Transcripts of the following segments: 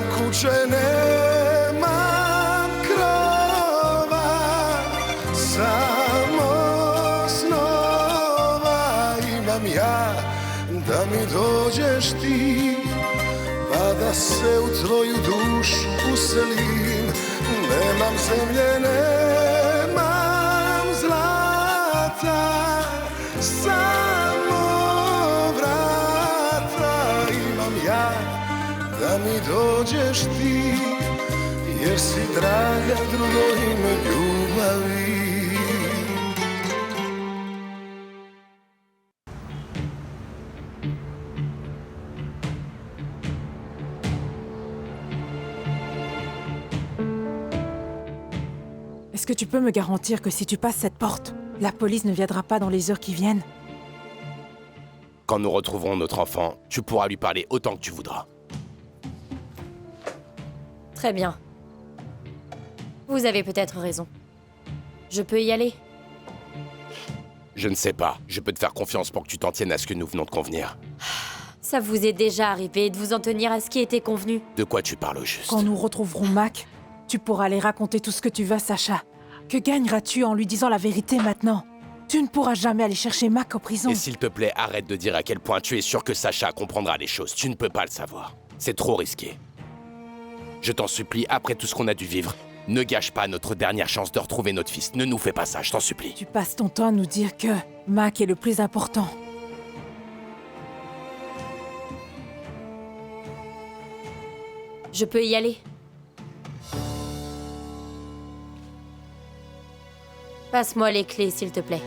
kuće, nemam krova, samo snova imam ja, da mi dođeš ti, pa da se u tvoju dušu uselim. Nemam zemlje, nemam zlata, samo vrata imam ja, da mi dođeš ti, jer si draga drugo ime ljubavi. Est-ce que tu peux me garantir que si tu passes cette porte, la police ne viendra pas dans les heures qui viennent? Quand nous retrouverons notre enfant, tu pourras lui parler autant que tu voudras. Très bien. Vous avez peut-être raison. Je peux y aller? Je ne sais pas. Je peux te faire confiance pour que tu t'en tiennes à ce que nous venons de convenir. Ça vous est déjà arrivé de vous en tenir à ce qui était convenu? De quoi tu parles au juste? Quand nous retrouverons Mac, tu pourras aller raconter tout ce que tu veux à Sacha. Que gagneras-tu en lui disant la vérité maintenant? Tu ne pourras jamais aller chercher Mac en prison. Et s'il te plaît, arrête de dire à quel point tu es sûr que Sacha comprendra les choses. Tu ne peux pas le savoir. C'est trop risqué. Je t'en supplie, après tout ce qu'on a dû vivre, ne gâche pas notre dernière chance de retrouver notre fils. Ne nous fais pas ça, je t'en supplie. Tu passes ton temps à nous dire que Mac est le plus important. Je peux y aller? Passe-moi les clés, s'il te plaît.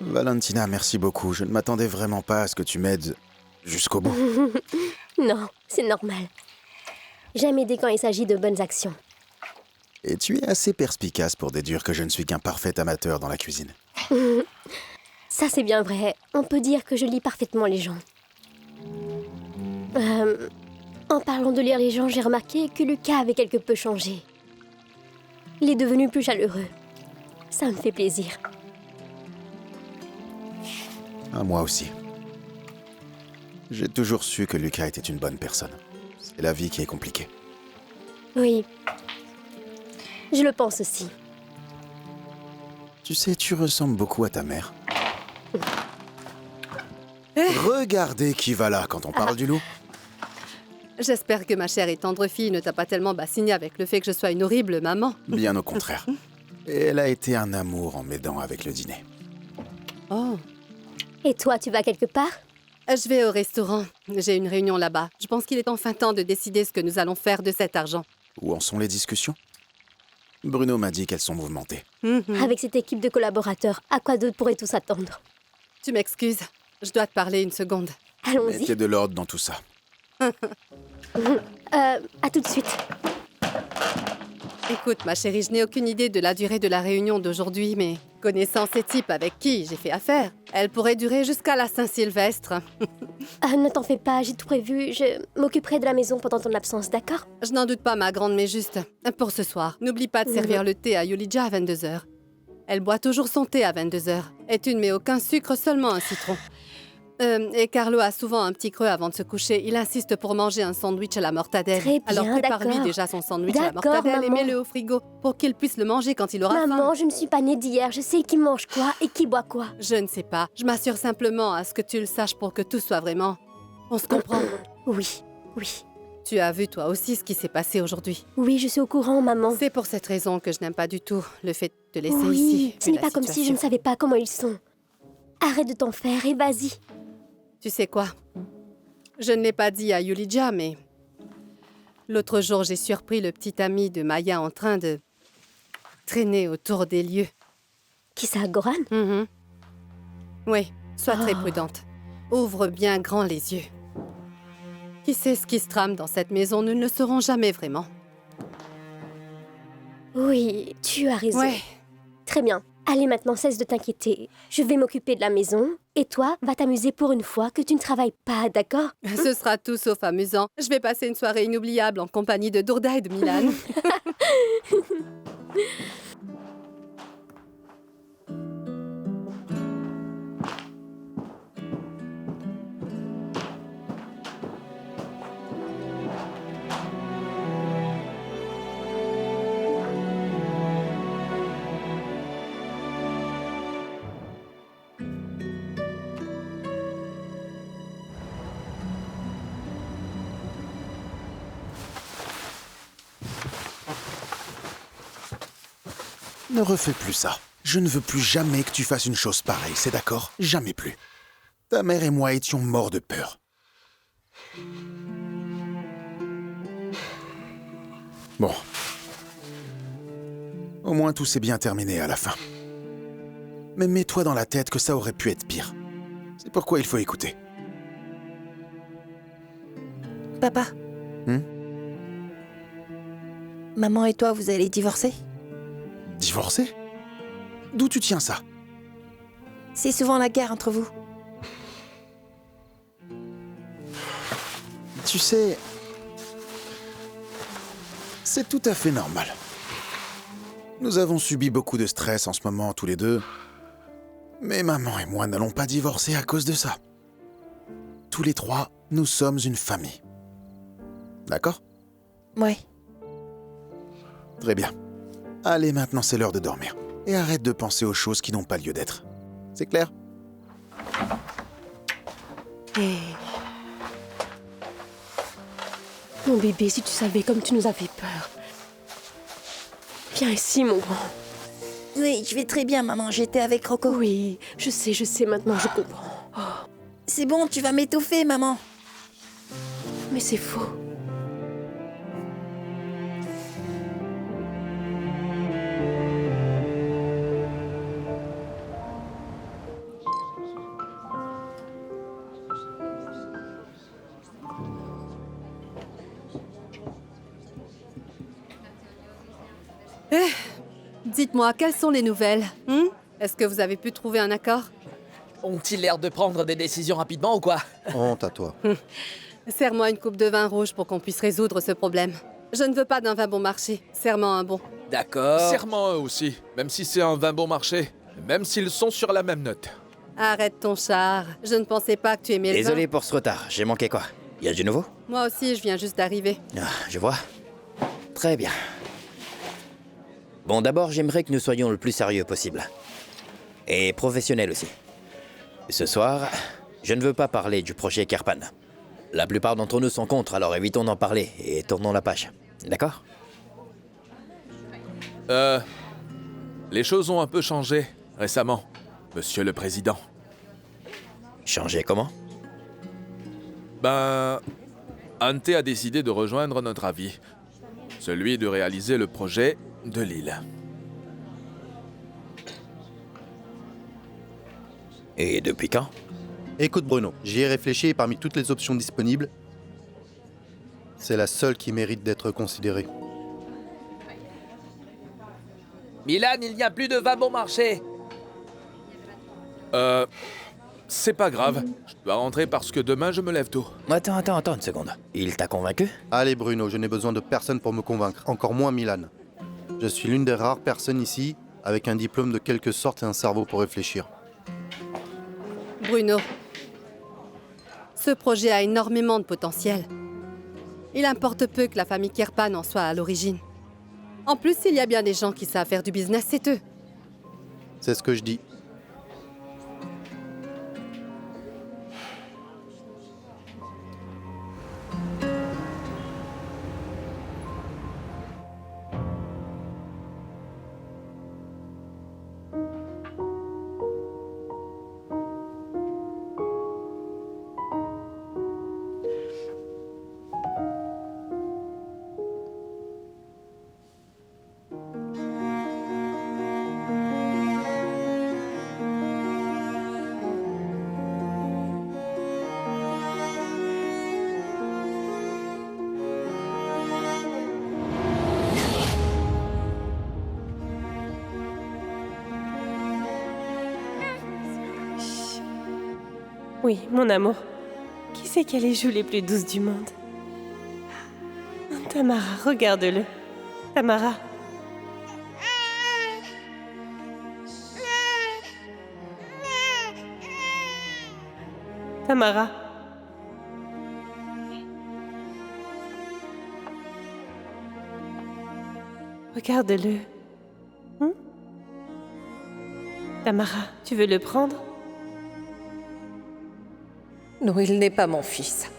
Valentina, merci beaucoup. Je ne m'attendais vraiment pas à ce que tu m'aides jusqu'au bout. Non, c'est normal. J'aime aider quand il s'agit de bonnes actions. Et tu es assez perspicace pour déduire que je ne suis qu'un parfait amateur dans la cuisine. Ça, c'est bien vrai. On peut dire que je lis parfaitement les gens. En parlant de lire les gens, j'ai remarqué que Lucas avait quelque peu changé. Il est devenu plus chaleureux. Ça me fait plaisir. Ah, moi aussi. J'ai toujours su que Lucas était une bonne personne. C'est la vie qui est compliquée. Oui. Je le pense aussi. Tu sais, tu ressembles beaucoup à ta mère. Regardez qui va là quand on parle du loup. J'espère que ma chère et tendre fille ne t'a pas tellement bassiné avec le fait que je sois une horrible maman. Bien au contraire. Et elle a été un amour en m'aidant avec le dîner. Oh. Et toi, tu vas quelque part? Je vais au restaurant. J'ai une réunion là-bas. Je pense qu'il est enfin temps de décider ce que nous allons faire de cet argent. Où en sont les discussions? Bruno m'a dit qu'elles sont mouvementées. Avec cette équipe de collaborateurs, à quoi d'autre pourrait-on s'attendre? Tu m'excuses. Je dois te parler une seconde. Allons-y. Mettez de l'ordre dans tout ça. À tout de suite. Écoute, ma chérie, je n'ai aucune idée de la durée de la réunion d'aujourd'hui, mais connaissant ces types avec qui j'ai fait affaire, elle pourrait durer jusqu'à la Saint-Sylvestre. Ne t'en fais pas, j'ai tout prévu. Je m'occuperai de la maison pendant ton absence, d'accord? Je n'en doute pas, ma grande, mais juste pour ce soir. N'oublie pas de servir le thé à Yulija à 22h. Elle boit toujours son thé à 22h. Et tu ne mets aucun sucre, seulement un citron. Et Carlo a souvent un petit creux avant de se coucher. Il insiste pour manger un sandwich à la mortadelle. Très bien, alors prépare-lui d'accord. déjà son sandwich à la D'accord, mortadelle et maman. mets-le au frigo pour qu'il puisse le manger quand il aura faim. Maman, je ne suis pas née d'hier. Je sais qui mange quoi et qui boit quoi. Je ne sais pas. Je m'assure simplement à ce que tu le saches pour que tout soit vraiment... On se comprend. Oui, oui. Tu as vu toi aussi ce qui s'est passé aujourd'hui. Oui, je suis au courant, maman. C'est pour cette raison que je n'aime pas du tout le fait de te laisser Oui, ici. ce vu n'est la pas comme si je situation. ne savais pas comment ils sont. Arrête de t'en faire et vas-y. Tu sais quoi? Je ne l'ai pas dit à Yulija, mais... L'autre jour, j'ai surpris le petit ami de Maya en train de... traîner autour des lieux. Qui ça, Goran? Oui, sois très Oh. prudente. Ouvre bien grand les yeux. Qui sait ce qui se trame dans cette maison? Nous ne le saurons jamais vraiment. Oui, tu as raison. Ouais. Très bien. Allez, maintenant, cesse de t'inquiéter. Je vais m'occuper de la maison. Et toi, va t'amuser pour une fois que tu ne travailles pas, d'accord? Ce sera tout sauf amusant. Je vais passer une soirée inoubliable en compagnie de Dourda et de Milan. Ne refais plus ça. Je ne veux plus jamais que tu fasses une chose pareille, c'est d'accord? Jamais plus. Ta mère et moi étions morts de peur. Bon. Au moins tout s'est bien terminé à la fin. Mais mets-toi dans la tête que ça aurait pu être pire. C'est pourquoi il faut écouter. Papa. Maman et toi, vous allez divorcer? Divorcer? D'où tu tiens ça? C'est souvent la guerre entre vous. Tu sais... C'est tout à fait normal. Nous avons subi beaucoup de stress en ce moment, tous les deux. Mais maman et moi n'allons pas divorcer à cause de ça. Tous les trois, nous sommes une famille. D'accord? Ouais. Très bien. Allez, maintenant c'est l'heure de dormir. Et arrête de penser aux choses qui n'ont pas lieu d'être. C'est clair? Mon bébé, si tu savais comme tu nous as fait peur. Viens ici, mon grand. Oui, je vais très bien, maman. J'étais avec Rocco. Oui, je sais, maintenant je comprends. C'est bon, tu vas m'étouffer, maman. Mais c'est faux. Dites-moi, quelles sont les nouvelles? Est-ce que vous avez pu trouver un accord? Ont-ils l'air de prendre des décisions rapidement ou quoi? Honte à toi. Serre-moi une coupe de vin rouge pour qu'on puisse résoudre ce problème. Je ne veux pas d'un vin bon marché, serre-moi un bon. D'accord. Serment eux aussi, même si c'est un vin bon marché, même s'ils sont sur la même note. Arrête ton char, je ne pensais pas que tu aimais le vin. Désolé pour ce retard, j'ai manqué quoi? Y a du nouveau? Moi aussi, je viens juste d'arriver. Ah, je vois. Très bien. Bon, d'abord, j'aimerais que nous soyons le plus sérieux possible. Et professionnels aussi. Ce soir, je ne veux pas parler du projet Kerpan. La plupart d'entre nous sont contre, alors évitons d'en parler et tournons la page. D'accord? Les choses ont un peu changé récemment, Monsieur le Président. Changer comment? Ante a décidé de rejoindre notre avis, celui de réaliser le projet de l'île. Et depuis quand? Écoute Bruno, j'y ai réfléchi et parmi toutes les options disponibles, c'est la seule qui mérite d'être considérée. Milan, il n'y a plus de vin bon marché. C'est pas grave, je dois rentrer parce que demain je me lève tôt. Attends une seconde. Il t'a convaincu? Allez Bruno, je n'ai besoin de personne pour me convaincre, encore moins Milan. Je suis l'une des rares personnes ici avec un diplôme de quelque sorte et un cerveau pour réfléchir. Bruno, ce projet a énormément de potentiel. Il importe peu que la famille Kerpan en soit à l'origine. En plus, il y a bien des gens qui savent faire du business, c'est eux. C'est ce que je dis. Oui, mon amour. Qui c'est qui a les joues les plus douces du monde? Tamara, regarde-le. Tamara. Tamara. Regarde-le. Tamara, tu veux le prendre? Non, il n'est pas mon fils.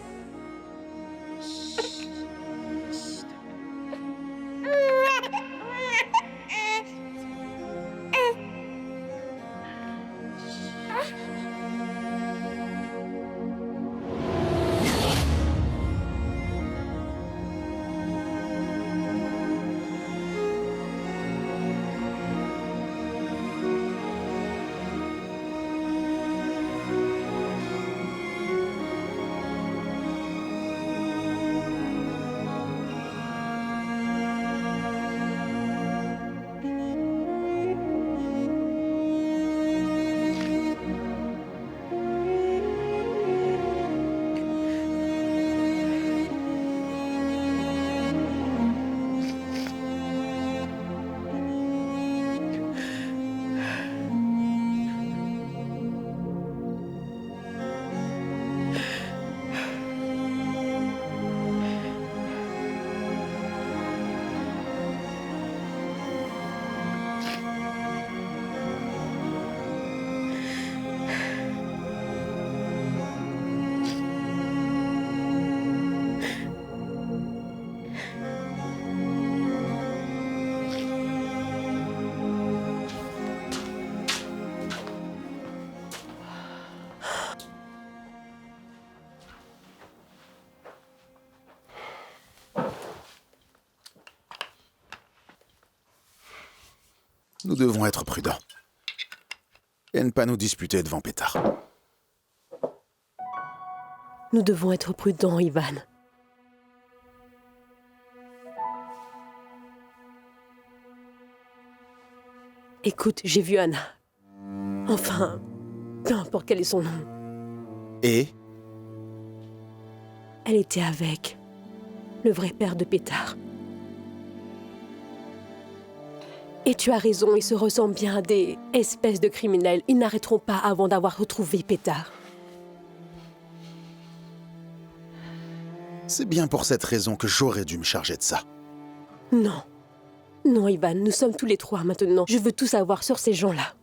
Nous devons être prudents. Et ne pas nous disputer devant Pétard. Nous devons être prudents, Ivan. Écoute, j'ai vu Anna. Enfin, peu importe quel est son nom. Et Elle était avec le vrai père de Pétard. Et tu as raison, ils se ressemblent bien à des espèces de criminels. Ils n'arrêteront pas avant d'avoir retrouvé Pétard. c'est bien pour cette raison que j'aurais dû me charger de ça. Non. Non, Ivan, nous sommes tous les trois maintenant. Je veux tout savoir sur ces gens-là.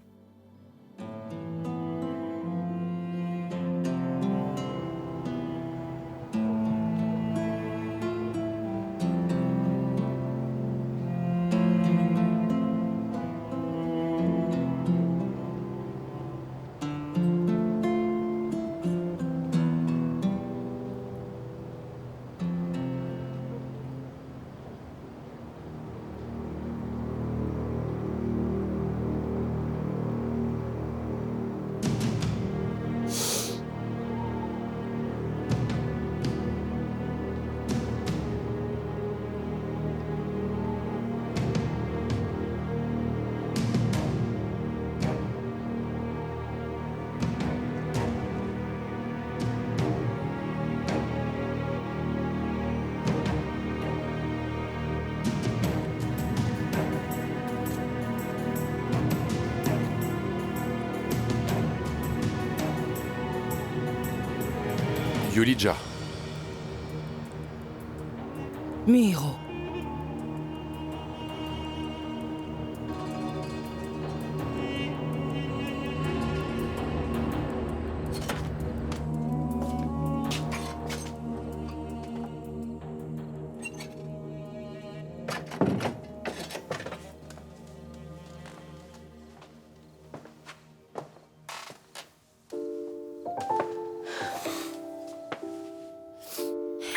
Yulija. Miro.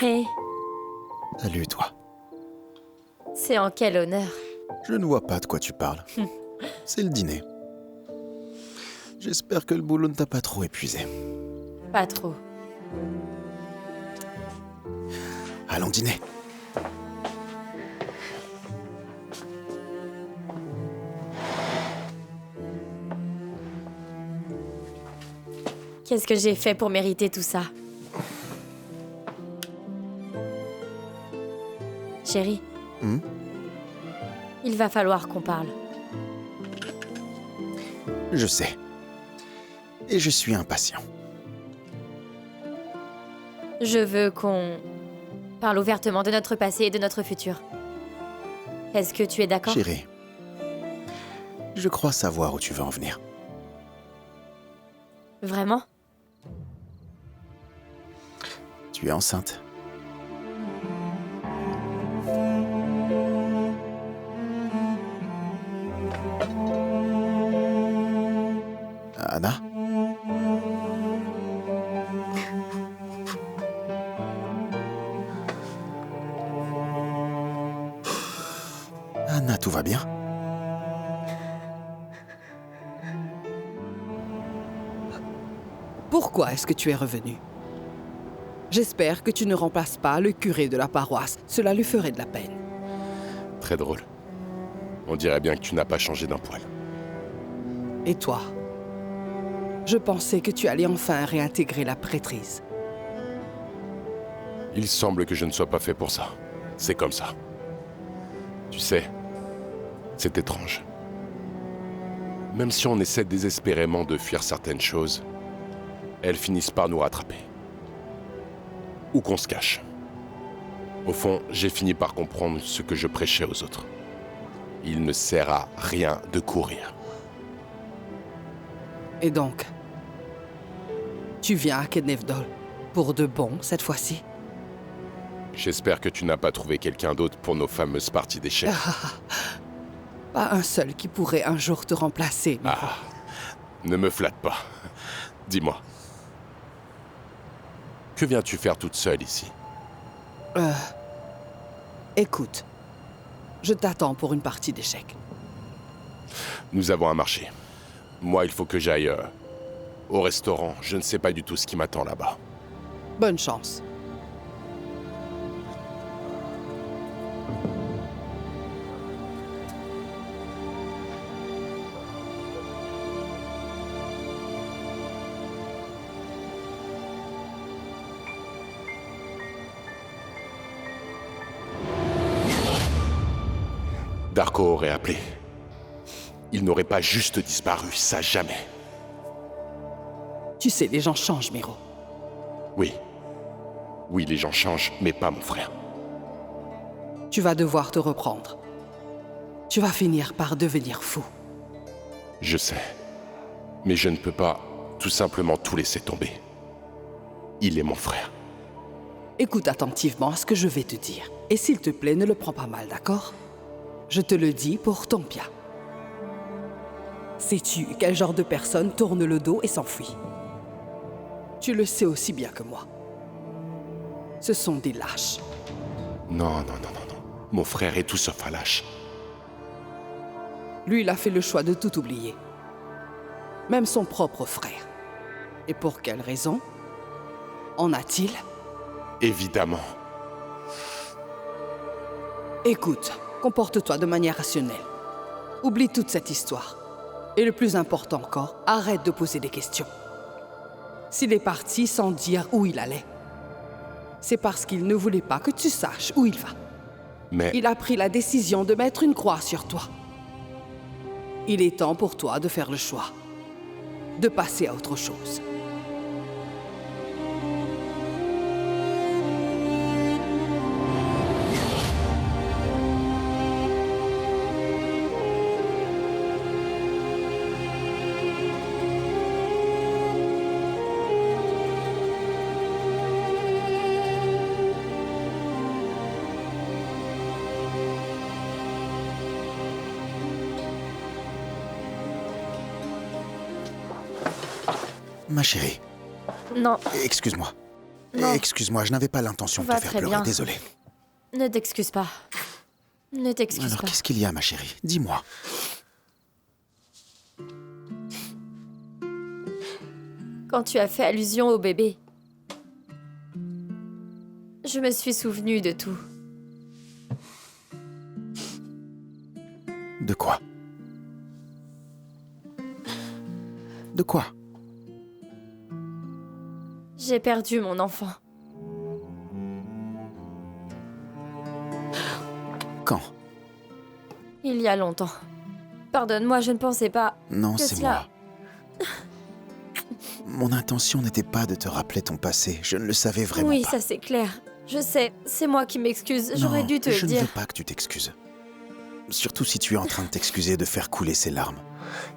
Hey, Salut, toi. c'est en quel honneur? Je ne vois pas de quoi tu parles. C'est le dîner. J'espère que le boulot ne t'a pas trop épuisé. Pas trop. Allons dîner. Qu'est-ce que j'ai fait pour mériter tout ça? Chérie, il va falloir qu'on parle. Je sais. Et je suis impatient. Je veux qu'on parle ouvertement de notre passé et de notre futur. Est-ce que tu es d'accord? Chérie, je crois savoir où tu veux en venir. Vraiment? Tu es enceinte. Anna? Anna, tout va bien? Pourquoi est-ce que tu es revenu? J'espère que tu ne remplaces pas le curé de la paroisse. Cela lui ferait de la peine. Très drôle. On dirait bien que tu n'as pas changé d'un poil. Et toi? Je pensais que tu allais enfin réintégrer la prêtrise. Il semble que je ne sois pas fait pour ça. C'est comme ça. Tu sais, c'est étrange. Même si on essaie désespérément de fuir certaines choses, elles finissent par nous rattraper. Ou qu'on se cache. Au fond, j'ai fini par comprendre ce que je prêchais aux autres. Il ne sert à rien de courir. Et donc, tu viens à Kenevdol pour de bon cette fois-ci? J'espère que tu n'as pas trouvé quelqu'un d'autre pour nos fameuses parties d'échecs. Pas un seul qui pourrait un jour te remplacer. Miro. Ne me flatte pas. Dis-moi. Que viens-tu faire toute seule ici? Écoute, je t'attends pour une partie d'échecs. Nous avons un marché. Moi, il faut que j'aille au restaurant. Je ne sais pas du tout ce qui m'attend là-bas. Bonne chance. Darko aurait appelé. Il n'aurait pas juste disparu, ça jamais. Tu sais, les gens changent, Miro. Oui. Oui, les gens changent, mais pas mon frère. Tu vas devoir te reprendre. Tu vas finir par devenir fou. Je sais. Mais je ne peux pas tout simplement tout laisser tomber. Il est mon frère. Écoute attentivement à ce que je vais te dire. Et s'il te plaît, ne le prends pas mal, d'accord? Je te le dis pour ton bien. Sais-tu quel genre de personne tourne le dos et s'enfuit? Tu le sais aussi bien que moi. Ce sont des lâches. Non. Mon frère est tout sauf un lâche. Lui, il a fait le choix de tout oublier. Même son propre frère. Et pour quelle raison? En a-t-il? Évidemment. Écoute, comporte-toi de manière rationnelle. Oublie toute cette histoire. Et le plus important encore, arrête de poser des questions. S'il est parti sans dire où il allait, c'est parce qu'il ne voulait pas que tu saches où il va. Mais... Il a pris la décision de mettre une croix sur toi. Il est temps pour toi de faire le choix, de passer à autre chose. Ma chérie. Non. Excuse-moi. Non. Excuse-moi, je n'avais pas l'intention de Va te faire très pleurer, bien. désolé. Ne t'excuse pas. Ne t'excuse Alors, pas. qu'est-ce qu'il y a, ma chérie? Dis-moi. Quand tu as fait allusion au bébé, je me suis souvenue de tout. De quoi? De quoi? J'ai perdu mon enfant. Quand? Il y a longtemps. Pardonne-moi, je ne pensais pas Non, que c'est cela... moi. Mon intention n'était pas de te rappeler ton passé. Je ne le savais vraiment Oui, pas. ça c'est clair. Je sais, c'est moi qui m'excuse. J'aurais Non, dû te je le dire. ne veux pas que tu t'excuses. Surtout si tu es en train de t'excuser de faire couler ces larmes.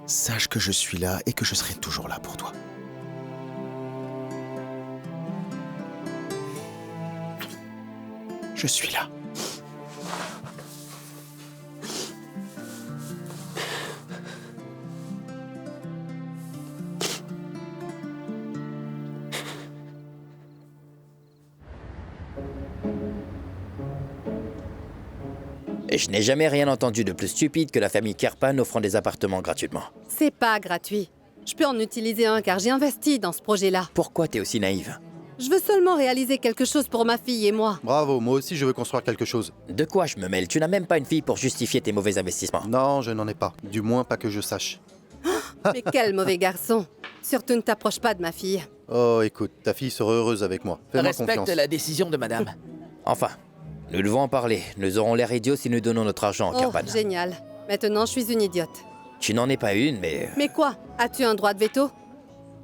Sache que je suis là et que je serai toujours là pour toi. Je suis là. Et je n'ai jamais rien entendu de plus stupide que la famille Kerpan offrant des appartements gratuitement. C'est pas gratuit. Je peux en utiliser un car j'ai investi dans ce projet-là. Pourquoi t'es aussi naïve? Je veux seulement réaliser quelque chose pour ma fille et moi. Bravo, moi aussi je veux construire quelque chose. De quoi je me mêle? Tu n'as même pas une fille pour justifier tes mauvais investissements. Non, je n'en ai pas. Du moins pas que je sache. Mais quel mauvais garçon. Surtout ne t'approche pas de ma fille. Oh, écoute, ta fille sera heureuse avec moi. Fais-moi Respecte confiance. la décision de madame. Enfin, nous devons en parler. Nous aurons l'air idiots si nous donnons notre argent à Oh, Kerpan. génial. Maintenant, je suis une idiote. Tu n'en es pas une, mais... Mais quoi? As-tu un droit de veto?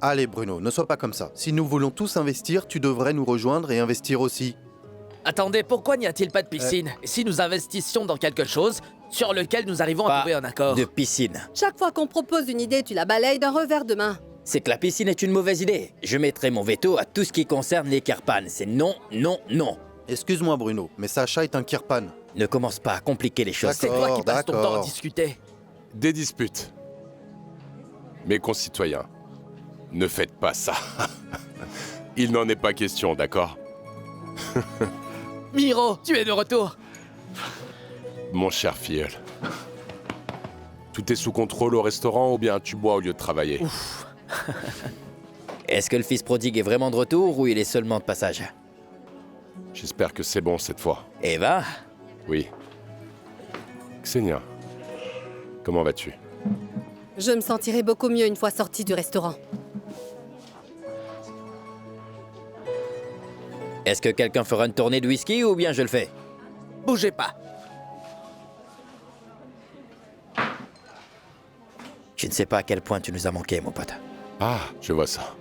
Allez Bruno, ne sois pas comme ça. Si nous voulons tous investir, tu devrais nous rejoindre et investir aussi. Attendez, pourquoi n'y a-t-il pas de piscine? Et si nous investissions dans quelque chose sur lequel nous arrivons à Pas trouver un accord? de piscine. Chaque fois qu'on propose une idée, tu la balayes d'un revers de main. C'est que la piscine est une mauvaise idée. Je mettrai mon veto à tout ce qui concerne les Kerpan. C'est non, non, non. Excuse-moi Bruno, mais Sacha est un Kirpan. Ne commence pas à compliquer les choses. C'est toi qui passes ton temps à d'accord. discuter. Des disputes. Mes concitoyens, ne faites pas ça. Il n'en est pas question, d'accord? Miro, tu es de retour. Mon cher filleul. Tout est sous contrôle au restaurant ou bien tu bois au lieu de travailler? Ouf. Est-ce que le fils prodigue est vraiment de retour ou il est seulement de passage? J'espère que c'est bon cette fois. Eva? Oui. Xenia, comment vas-tu? Je me sentirai beaucoup mieux une fois sortie du restaurant. Est-ce que quelqu'un fera une tournée de whisky ou bien je le fais? Bougez pas. Je ne sais pas à quel point tu nous as manqué, mon pote. Ah, je vois ça.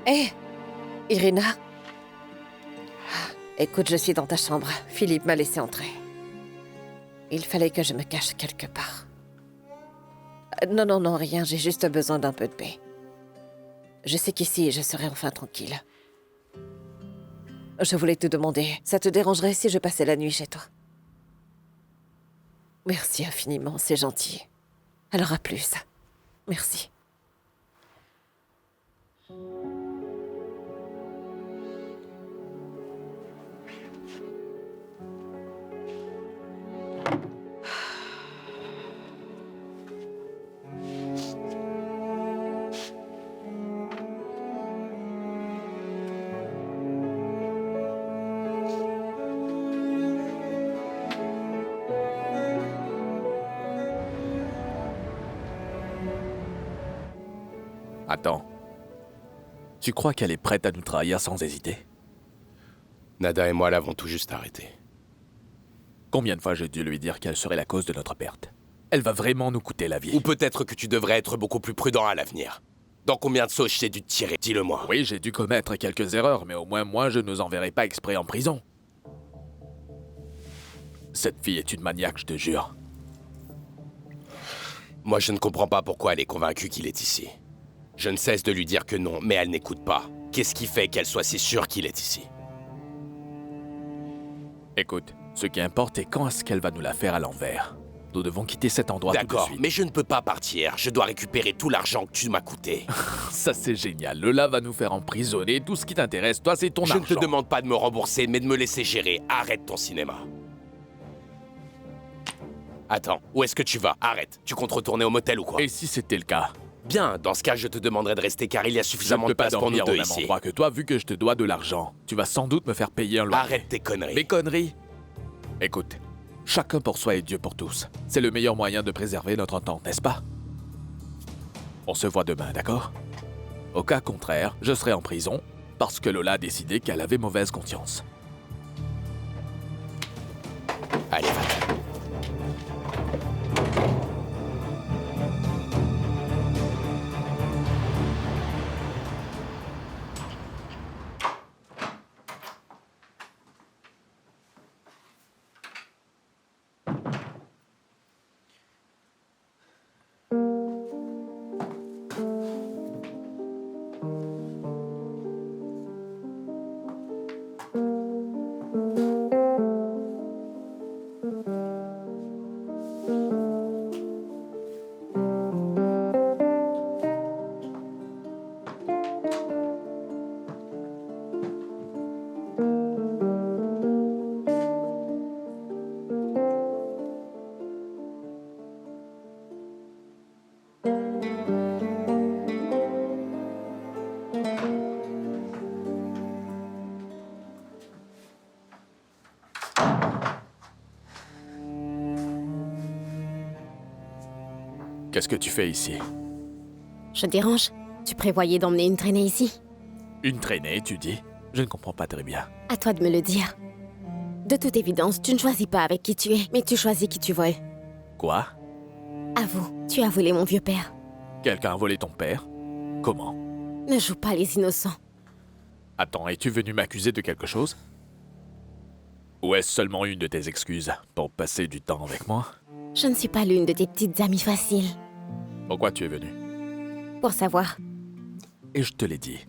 Hé, Irina. Écoute, je suis dans ta chambre. Philippe m'a laissé entrer. Il fallait que je me cache quelque part. Non, rien, j'ai juste besoin d'un peu de paix. Je sais qu'ici, je serai enfin tranquille. Je voulais te demander, ça te dérangerait si je passais la nuit chez toi? Merci infiniment, c'est gentil. Alors à plus. Merci. Attends. Tu crois qu'elle est prête à nous trahir sans hésiter? Nada et moi l'avons tout juste arrêté. Combien de fois j'ai dû lui dire qu'elle serait la cause de notre perte? Elle va vraiment nous coûter la vie. Ou peut-être que tu devrais être beaucoup plus prudent à l'avenir. Dans combien de sauces j'ai dû te tirer? Dis-le-moi. Oui, j'ai dû commettre quelques erreurs, mais au moins moi, je ne nous enverrai pas exprès en prison. Cette fille est une maniaque, je te jure. Moi, je ne comprends pas pourquoi elle est convaincue qu'il est ici. Je ne cesse de lui dire que non, mais elle n'écoute pas. Qu'est-ce qui fait qu'elle soit si sûre qu'il est ici? Écoute, ce qui importe est quand est-ce qu'elle va nous la faire à l'envers. Nous devons quitter cet endroit tout de D'accord, suite. mais je ne peux pas partir. Je dois récupérer tout l'argent que tu m'as coûté. Ça, c'est génial. Lola va nous faire emprisonner. Tout ce qui t'intéresse, toi, c'est ton argent. Je ne te demande pas de me rembourser, mais de me laisser gérer. Arrête ton cinéma. Attends, où est-ce que tu vas? Arrête. Tu comptes retourner au motel ou quoi? Et si c'était le cas? Bien, dans ce cas, je te demanderai de rester car il y a suffisamment de place pour nous deux ici. Je ne peux pas dormir au même endroit que toi, vu que je te dois de l'argent. Tu vas sans doute me faire payer un loyer. Arrête tes conneries. Mes conneries? Écoute, chacun pour soi et Dieu pour tous. C'est le meilleur moyen de préserver notre entente, n'est-ce pas? On se voit demain, d'accord? Au cas contraire, je serai en prison parce que Lola a décidé qu'elle avait mauvaise conscience. Allez, va. Qu'est-ce que tu fais ici? Je dérange? Tu prévoyais d'emmener une traînée ici? Une traînée, tu dis? Je ne comprends pas très bien. À toi de me le dire. De toute évidence, tu ne choisis pas avec qui tu es, mais tu choisis qui tu voles. Quoi? Avoue, tu as volé mon vieux père. Quelqu'un a volé ton père? Comment? Ne joue pas les innocents. Attends, es-tu venu m'accuser de quelque chose? Ou est-ce seulement une de tes excuses pour passer du temps avec moi? Je ne suis pas l'une de tes petites amies faciles. Pourquoi tu es venu? Pour savoir. Et je te l'ai dit.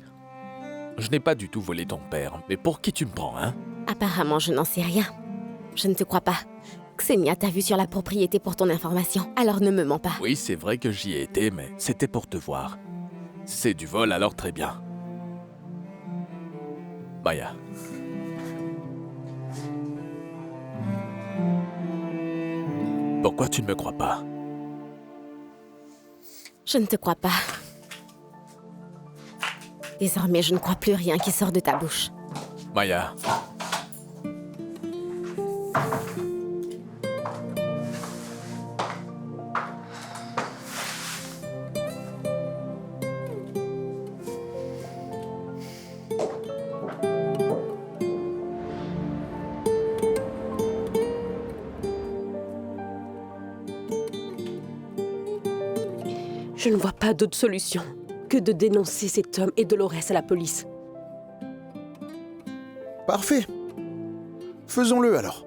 Je n'ai pas du tout volé ton père, mais pour qui tu me prends, hein? Apparemment, je n'en sais rien. Je ne te crois pas. Xenia t'a vu sur la propriété pour ton information, alors ne me mens pas. Oui, c'est vrai que j'y ai été, mais c'était pour te voir. Si c'est du vol, alors très bien. Maya. Pourquoi tu ne me crois pas? Je ne te crois pas. Désormais, je ne crois plus rien qui sort de ta bouche. Maya. Je ne vois pas d'autre solution que de dénoncer cet homme et Dolores à la police. Parfait. Faisons-le alors.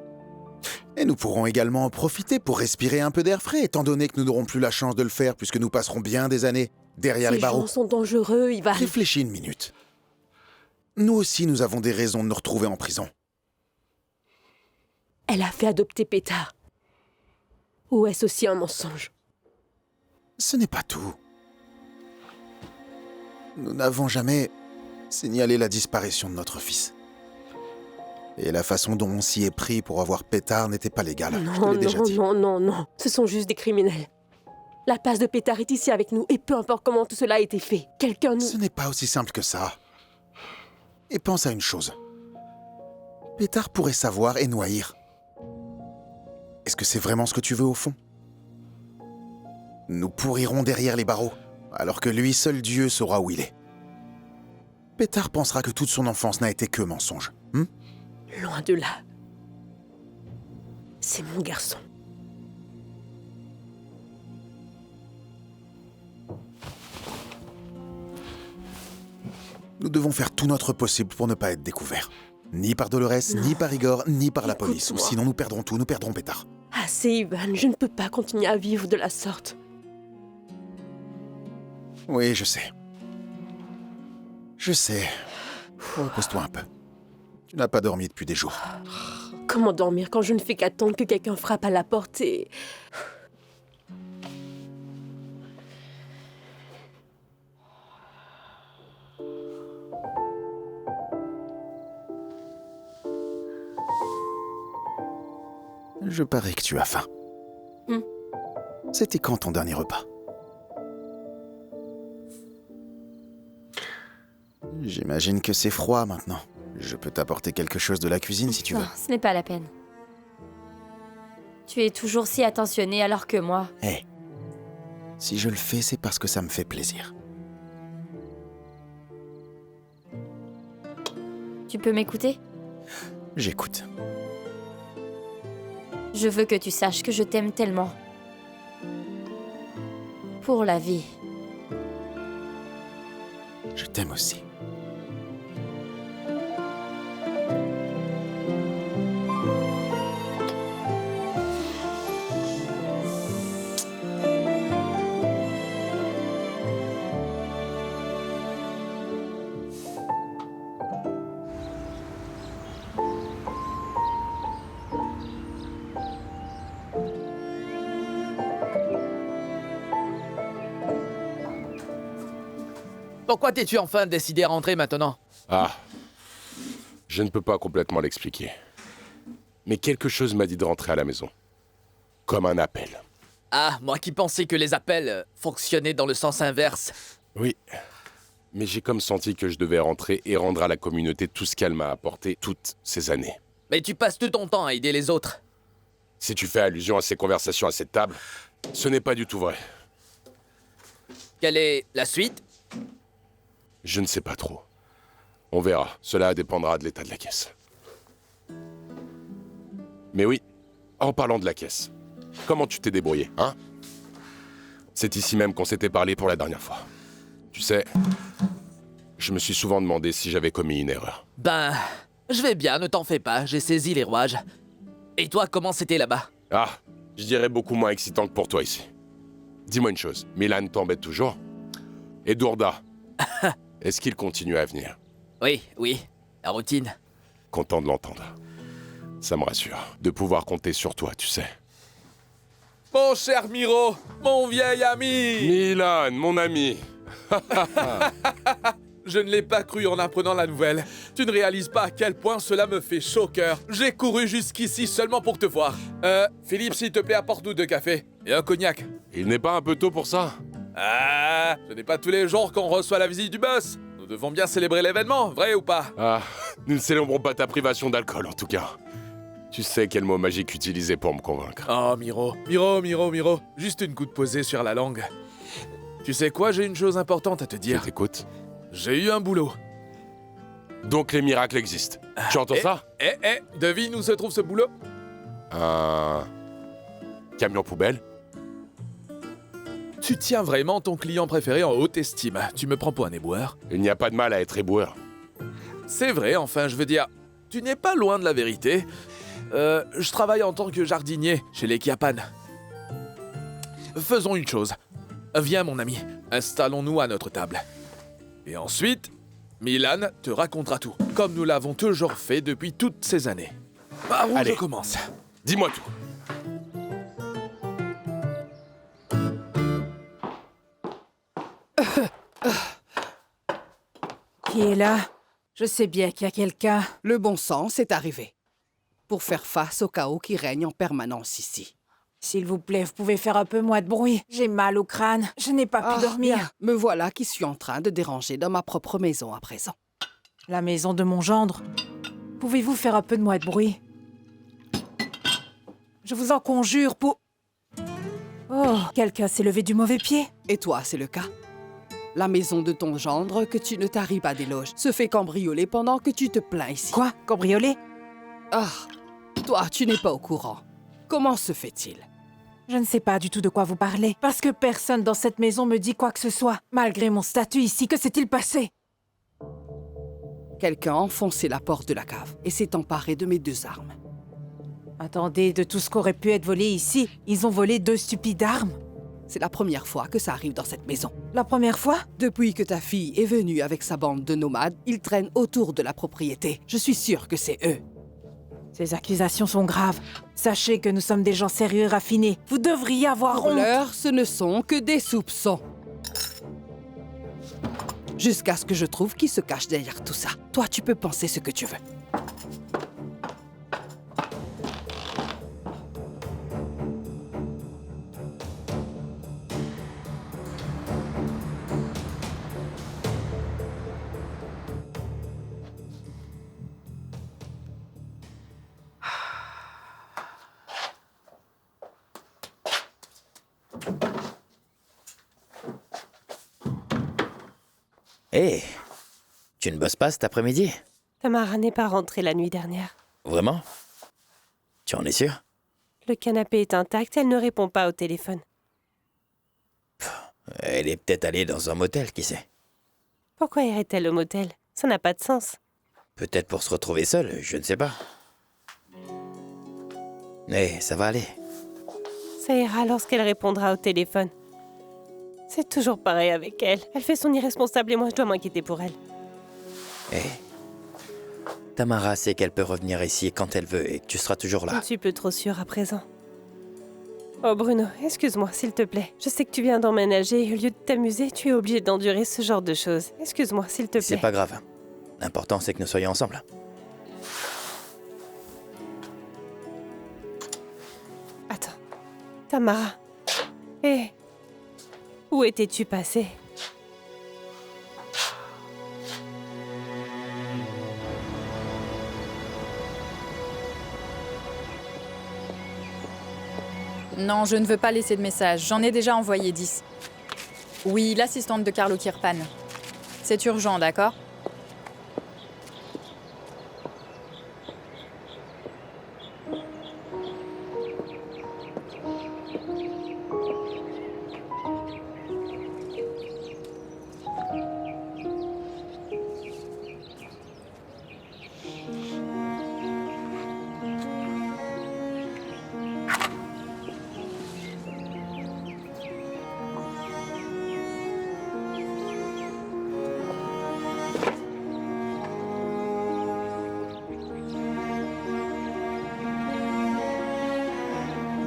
Et nous pourrons également en profiter pour respirer un peu d'air frais, étant donné que nous n'aurons plus la chance de le faire puisque nous passerons bien des années derrière les barreaux. Ces gens sont dangereux, il va... Réfléchis une minute. Nous aussi, nous avons des raisons de nous retrouver en prison. Elle a fait adopter Pétard. Ou est-ce aussi un mensonge? Ce n'est pas tout. Nous n'avons jamais signalé la disparition de notre fils. Et la façon dont on s'y est pris pour avoir Pétard n'était pas légale. Je te l'ai déjà dit. Non. Ce sont juste des criminels. La passe de Pétard est ici avec nous, et peu importe comment tout cela a été fait, quelqu'un nous... Ce n'est pas aussi simple que ça. Et pense à une chose. Pétard pourrait savoir et nous haïr. Est-ce que c'est vraiment ce que tu veux au fond? Nous pourrirons derrière les barreaux, alors que lui, seul Dieu, saura où il est. Pétard pensera que toute son enfance n'a été que mensonge. Loin de là. C'est mon garçon. Nous devons faire tout notre possible pour ne pas être découverts. Ni par Dolores, ni par Igor, ni par la police. Ou sinon nous perdrons tout, nous perdrons Pétard. Assez, Ivan, je ne peux pas continuer à vivre de la sorte. Oui, je sais. Je sais. Repose-toi un peu. Tu n'as pas dormi depuis des jours. Comment dormir quand je ne fais qu'attendre que quelqu'un frappe à la porte et... Je parie que tu as faim. C'était quand ton dernier repas? J'imagine que c'est froid maintenant. Je peux t'apporter quelque chose de la cuisine si tu veux. Non, ce n'est pas la peine. Tu es toujours si attentionné alors que moi... Hé, si je le fais, c'est parce que ça me fait plaisir. Tu peux m'écouter? J'écoute. Je veux que tu saches que je t'aime tellement. Pour la vie. Je t'aime aussi. Pourquoi t'es-tu enfin décidé à rentrer maintenant? Ah, je ne peux pas complètement l'expliquer. Mais quelque chose m'a dit de rentrer à la maison. Comme un appel. Ah, moi qui pensais que les appels fonctionnaient dans le sens inverse. Oui, mais j'ai comme senti que je devais rentrer et rendre à la communauté tout ce qu'elle m'a apporté toutes ces années. Mais tu passes tout ton temps à aider les autres. Si tu fais allusion à ces conversations à cette table, ce n'est pas du tout vrai. Quelle est la suite? Je ne sais pas trop. On verra. Cela dépendra de l'état de la caisse. Mais oui, en parlant de la caisse, comment tu t'es débrouillé, hein? C'est ici même qu'on s'était parlé pour la dernière fois. Tu sais, je me suis souvent demandé si j'avais commis une erreur. Ben, Je vais bien, ne t'en fais pas, j'ai saisi les rouages. Et toi, comment c'était là-bas? Ah, je dirais beaucoup moins excitant que pour toi ici. Dis-moi une chose, Milan t'embête toujours? Et Dourda, est-ce qu'il continue à venir? Oui, la routine. Content de l'entendre. Ça me rassure, de pouvoir compter sur toi, tu sais. Mon cher Miro, mon vieil ami! Milan, mon ami! Je ne l'ai pas cru en apprenant la nouvelle. Tu ne réalises pas à quel point cela me fait chaud au cœur. J'ai couru jusqu'ici seulement pour te voir. Philippe, s'il te plaît, apporte-nous 2 cafés. Et un cognac. Il n'est pas un peu tôt pour ça? Ah, ce n'est pas tous les jours qu'on reçoit la visite du boss. Nous devons bien célébrer l'événement, vrai ou pas? Ah, nous ne célébrons pas ta privation d'alcool, en tout cas. Tu sais quel mot magique utiliser pour me convaincre. Oh, Miro. Juste une goutte posée sur la langue. Tu sais quoi, j'ai une chose importante à te dire. Je t'écoute. J'ai eu un boulot. Donc les miracles existent. Tu entends ça? Devine où se trouve ce boulot? Un camion poubelle? Tu tiens vraiment ton client préféré en haute estime. Tu me prends pour un éboueur? Il n'y a pas de mal à être éboueur. C'est vrai, enfin, je veux dire, tu n'es pas loin de la vérité. Je travaille en tant que jardinier chez les Kiapan. Faisons une chose. Viens, mon ami, installons-nous à notre table. Et ensuite, Milan te racontera tout, comme nous l'avons toujours fait depuis toutes ces années. Par où je commence? Dis-moi tout. Qui est là? Je sais bien qu'il y a quelqu'un. Le bon sens est arrivé pour faire face au chaos qui règne en permanence ici. S'il vous plaît, vous pouvez faire un peu moins de bruit. J'ai mal au crâne. Je n'ai pas pu dormir. Bien. Me voilà qui suis en train de déranger dans ma propre maison à présent. La maison de mon gendre. Pouvez-vous faire un peu de moins de bruit? Je vous en conjure pour... Oh, quelqu'un s'est levé du mauvais pied. Et toi, c'est le cas? La maison de ton gendre, que tu ne taris pas d'éloges, se fait cambrioler pendant que tu te plains ici. Quoi? Cambrioler? Ah, toi, tu n'es pas au courant. Comment se fait-il? Je ne sais pas du tout de quoi vous parlez, parce que personne dans cette maison me dit quoi que ce soit. Malgré mon statut ici, que s'est-il passé? Quelqu'un a enfoncé la porte de la cave et s'est emparé de mes 2 armes. Attendez, de tout ce qu'aurait pu être volé ici, ils ont volé 2 stupides armes. C'est la première fois que ça arrive dans cette maison. La première fois? Depuis que ta fille est venue avec sa bande de nomades, ils traînent autour de la propriété. Je suis sûre que c'est eux. Ces accusations sont graves. Sachez que nous sommes des gens sérieux et raffinés. Vous devriez avoir Pour honte. l'heure, ce ne sont que des soupçons. Jusqu'à ce que je trouve qui se cache derrière tout ça. Toi, tu peux penser ce que tu veux. Hé, tu ne bosses pas cet après-midi? Tamara n'est pas rentrée la nuit dernière. Vraiment? Tu en es sûr? Le canapé est intact, elle ne répond pas au téléphone. Elle est peut-être allée dans un motel, qui sait? Pourquoi irait-elle au motel? Ça n'a pas de sens. Peut-être pour se retrouver seule, je ne sais pas. Mais ça va aller. Ça ira lorsqu'elle répondra au téléphone. C'est toujours pareil avec elle. Elle fait son irresponsable et moi je dois m'inquiéter pour elle. Hé, Tamara sait qu'elle peut revenir ici quand elle veut et que tu seras toujours Je là. ne suis plus trop sûre à présent. Oh Bruno, excuse-moi s'il te plaît. Je sais que tu viens d'emménager et au lieu de t'amuser, tu es obligé d'endurer ce genre de choses. Excuse-moi s'il te plaît. C'est pas grave. L'important c'est que nous soyons ensemble. Attends. Tamara. Hé. Où étais-tu passée? Non, je ne veux pas laisser de message. J'en ai déjà envoyé 10. Oui, l'assistante de Carlo Kirpan. C'est urgent, d'accord?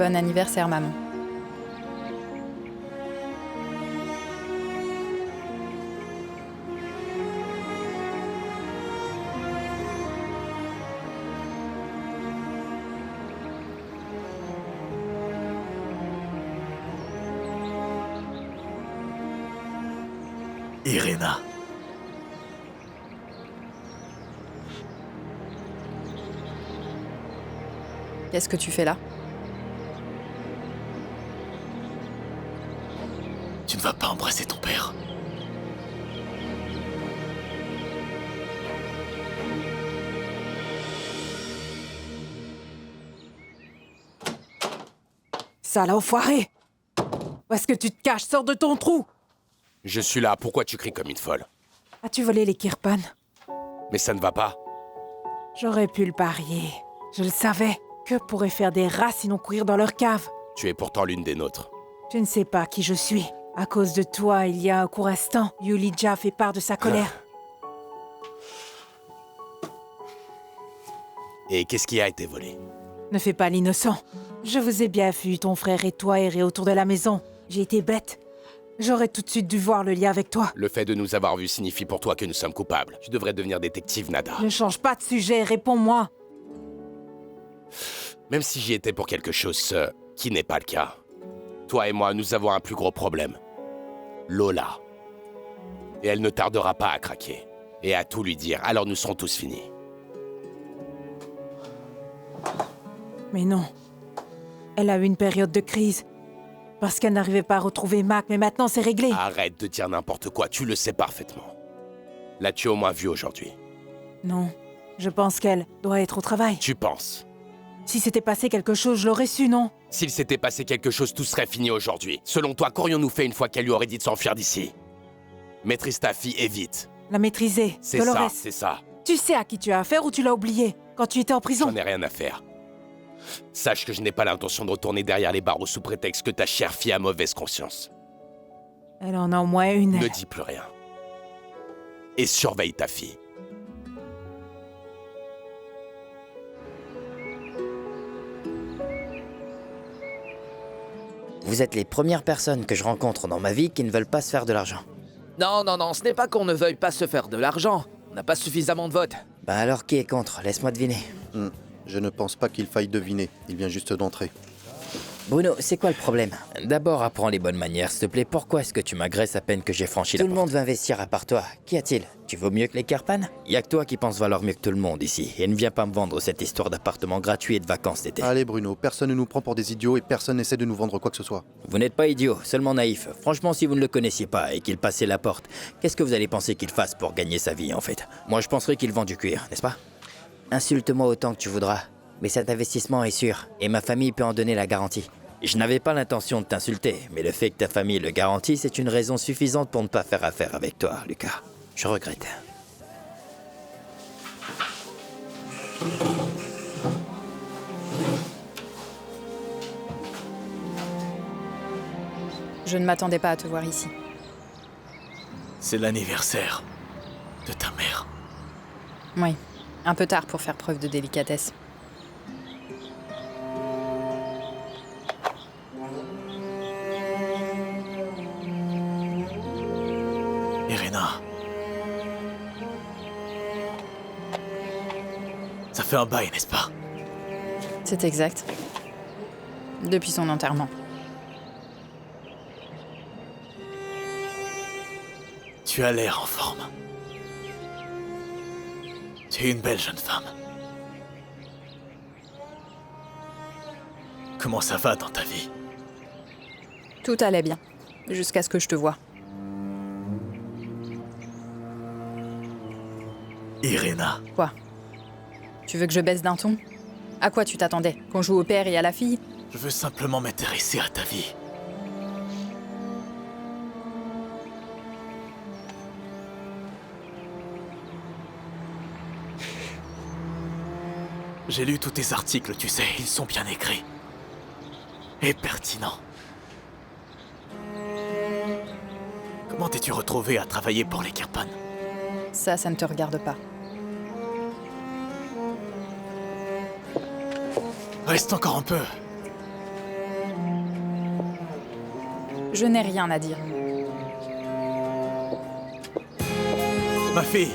Bon anniversaire, maman. Irena. Qu'est-ce que tu fais là? Tu ne vas pas embrasser ton père. Sale enfoiré! Où est-ce que tu te caches? Sors de ton trou! Je suis là, pourquoi tu cries comme une folle? As-tu volé les Kirpan? Mais ça ne va pas. J'aurais pu le parier. Je le savais. Que pourraient faire des rats sinon courir dans leur cave? Tu es pourtant l'une des nôtres. Tu ne sais pas qui je suis. À cause de toi, il y a un court instant, Yulija fait part de sa colère. Et qu'est-ce qui a été volé? Ne fais pas l'innocent. Je vous ai bien vu, ton frère et toi, errer autour de la maison. J'ai été bête. J'aurais tout de suite dû voir le lien avec toi. Le fait de nous avoir vus signifie pour toi que nous sommes coupables. Tu devrais devenir détective, Nada. Ne change pas de sujet, réponds-moi. Même si j'y étais pour quelque chose, ce qui n'est pas le cas. Toi et moi, nous avons un plus gros problème. Lola. Et elle ne tardera pas à craquer. Et à tout lui dire, alors nous serons tous finis. Mais non. Elle a eu une période de crise. Parce qu'elle n'arrivait pas à retrouver Mac, mais maintenant c'est réglé. Arrête de dire n'importe quoi, tu le sais parfaitement. L'as-tu au moins vu aujourd'hui? Non. Je pense qu'elle doit être au travail. Tu penses? Si s'était passé quelque chose, je l'aurais su, non? S'il s'était passé quelque chose, tout serait fini aujourd'hui. Selon toi, qu'aurions-nous fait une fois qu'elle lui aurait dit de s'enfuir d'ici? Maîtrise ta fille et vite. La maîtriser, C'est Dolores. ça, c'est ça. Tu sais à qui tu as affaire ou tu l'as oublié? Quand tu étais en prison? J'en ai rien à faire. Sache que je n'ai pas l'intention de retourner derrière les barreaux sous prétexte que ta chère fille a mauvaise conscience. Elle en a au moins une. Ne dis plus rien. Et surveille ta fille. Vous êtes les premières personnes que je rencontre dans ma vie qui ne veulent pas se faire de l'argent. Non, non, non, ce n'est pas qu'on ne veuille pas se faire de l'argent. On n'a pas suffisamment de votes. Bah alors qui est contre? Laisse-moi deviner. Je ne pense pas qu'il faille deviner. Il vient juste d'entrer. Bruno, c'est quoi le problème? D'abord, apprends les bonnes manières, s'il te plaît. Pourquoi est-ce que tu m'agresses à peine que j'ai franchi la porte? Tout le monde va investir à part toi. Qu'y a-t-il? Tu vaux mieux que les Kirpan? Y a que toi qui penses valoir mieux que tout le monde ici. Et ne viens pas me vendre cette histoire d'appartement gratuit et de vacances d'été. Allez Bruno, personne ne nous prend pour des idiots et personne n'essaie de nous vendre quoi que ce soit. Vous n'êtes pas idiot, seulement naïf. Franchement, si vous ne le connaissiez pas et qu'il passait la porte, qu'est-ce que vous allez penser qu'il fasse pour gagner sa vie en fait? Moi, je penserais qu'il vend du cuir, n'est-ce pas? Insulte-moi autant que tu voudras. Mais cet investissement est sûr, et ma famille peut en donner la garantie. Je n'avais pas l'intention de t'insulter, mais le fait que ta famille le garantit, c'est une raison suffisante pour ne pas faire affaire avec toi, Lucas. Je regrette. Je ne m'attendais pas à te voir ici. C'est l'anniversaire de ta mère. Oui, un peu tard pour faire preuve de délicatesse. Irena. Ça fait un bail, n'est-ce pas? C'est exact. Depuis son enterrement. Tu as l'air en forme. Tu es une belle jeune femme. Comment ça va dans ta vie? Tout allait bien, jusqu'à ce que je te voie. Irena. Quoi? Tu veux que je baisse d'un ton? À quoi tu t'attendais? Qu'on joue au père et à la fille? Je veux simplement m'intéresser à ta vie. J'ai lu tous tes articles, tu sais, ils sont bien écrits. Et pertinents. Comment t'es-tu retrouvé à travailler pour les Kirpan? Ça ne te regarde pas. Reste encore un peu. Je n'ai rien à dire. Ma fille,